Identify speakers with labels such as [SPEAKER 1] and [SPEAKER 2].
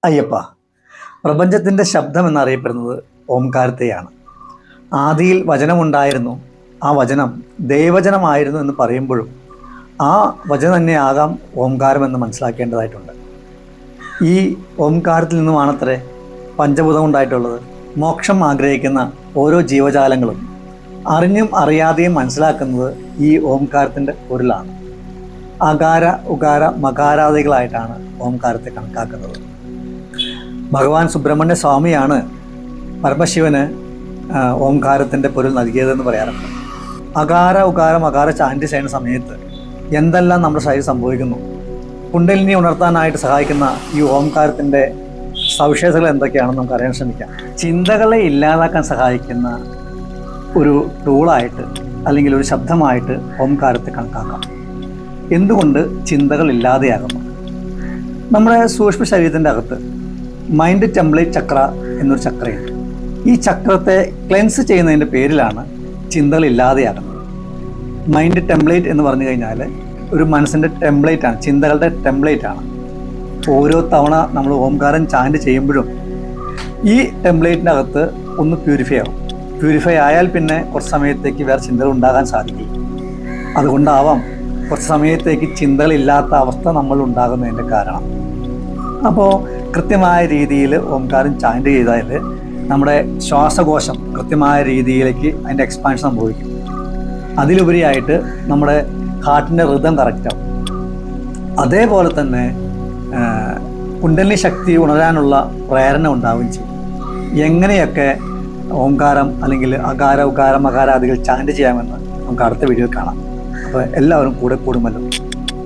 [SPEAKER 1] അയ്യപ്പ, പ്രപഞ്ചത്തിൻ്റെ ശബ്ദം എന്നറിയപ്പെടുന്നത് ഓംകാരത്തെയാണ്. ആദിയിൽ വചനമുണ്ടായിരുന്നു, ആ വചനം ദൈവവചനമായിരുന്നു എന്ന് പറയുമ്പോഴും ആ വചനം തന്നെയാകാം ഓംകാരം എന്ന് മനസ്സിലാക്കേണ്ടതായിട്ടുണ്ട്. ഈ ഓംകാരത്തിൽ നിന്നുമാണത്രേ പഞ്ചഭൂതം ഉണ്ടായിട്ടുള്ളത്. മോക്ഷം ആഗ്രഹിക്കുന്ന ഓരോ ജീവജാലങ്ങളും അറിഞ്ഞും അറിയാതെയും മനസ്സിലാക്കുന്നത് ഈ ഓംകാരത്തിൻ്റെ പൊരുളാണ്. അകാര ഉകാര മകാരാദികളായിട്ടാണ് ഓംകാരത്തെ കണക്കാക്കുന്നത്. ഭഗവാൻ സുബ്രഹ്മണ്യ സ്വാമിയാണ് പരമശിവന് ഓംകാരത്തിൻ്റെ പൊരുൾ നൽകിയതെന്ന് പറയാറുണ്ട്. അകാര ഉകാര മകാര ചാൻറ്റ് ചെയ്യുന്ന സമയത്ത് എന്തെല്ലാം നമ്മുടെ ശരീരം സംഭവിക്കുന്നു, കുണ്ടലിനി ഉണർത്താനായിട്ട് സഹായിക്കുന്ന ഈ ഓംകാരത്തിൻ്റെ സവിശേഷതകൾ എന്തൊക്കെയാണെന്ന് നമുക്ക് അറിയാൻ ശ്രമിക്കാം. ചിന്തകളെ ഇല്ലാതാക്കാൻ സഹായിക്കുന്ന ഒരു ടൂളായിട്ട് അല്ലെങ്കിൽ ഒരു ശബ്ദമായിട്ട് ഓംകാരത്തെ കണക്കാക്കാം. എന്തുകൊണ്ട് ചിന്തകൾ ഇല്ലാതെയാകുന്നു? നമ്മുടെ സൂക്ഷ്മ ശരീരത്തിൻ്റെ അകത്ത് മൈൻഡ് ടെംപ്ലേറ്റ് ചക്ര എന്നൊരു ചക്രയുണ്ട്. ഈ ചക്രത്തെ ക്ലെൻസ് ചെയ്യുന്നതിൻ്റെ പേരിലാണ് ചിന്തകൾ ഇല്ലാതെയാകുന്നത്. മൈൻഡ് ടെംപ്ലേറ്റ് എന്ന് പറഞ്ഞു കഴിഞ്ഞാൽ ഒരു മനസ്സിൻ്റെ ടെംപ്ലേറ്റാണ്, ചിന്തകളുടെ ടെംപ്ലേറ്റാണ്. ഓരോ തവണ നമ്മൾ ഓംകാരം ചാൻറ്റ് ചെയ്യുമ്പോഴും ഈ ടെംപ്ലേറ്റിൻ്റെ അകത്ത് ഒന്ന് പ്യൂരിഫൈ ആവും. പ്യൂരിഫൈ ആയാൽ പിന്നെ കുറച്ച് സമയത്തേക്ക് വേറെ ചിന്തകൾ ഉണ്ടാകാൻ സാധിക്കില്ല. അതുകൊണ്ടാവാം കുറച്ച് സമയത്തേക്ക് ചിന്തകളില്ലാത്ത അവസ്ഥ നമ്മൾ ഉണ്ടാകുന്നതിൻ്റെ കാരണം. അപ്പോൾ കൃത്യമായ രീതിയിൽ ഓംകാരം ചാൻറ്റ് ചെയ്താൽ നമ്മുടെ ശ്വാസകോശം കൃത്യമായ രീതിയിലേക്ക് അതിൻ്റെ എക്സ്പാൻഷൻ സംഭവിക്കും. അതിലുപരിയായിട്ട് നമ്മുടെ ഹാർട്ടിൻ്റെ റിതം കറക്റ്റാവും. അതേപോലെ തന്നെ കുണ്ടലിനി ശക്തി ഉണരാനുള്ള പ്രേരണ ഉണ്ടാവുകയും ചെയ്യും. എങ്ങനെയൊക്കെ ഓംകാരം അല്ലെങ്കിൽ അകാര ഉകാര മകാരാദികൾ ചാൻറ്റ് ചെയ്യാമെന്ന് നമുക്ക് അടുത്ത വീഡിയോയിൽ കാണാം. അപ്പോൾ എല്ലാവരും കൂടെ കൂടുമല്ലോ.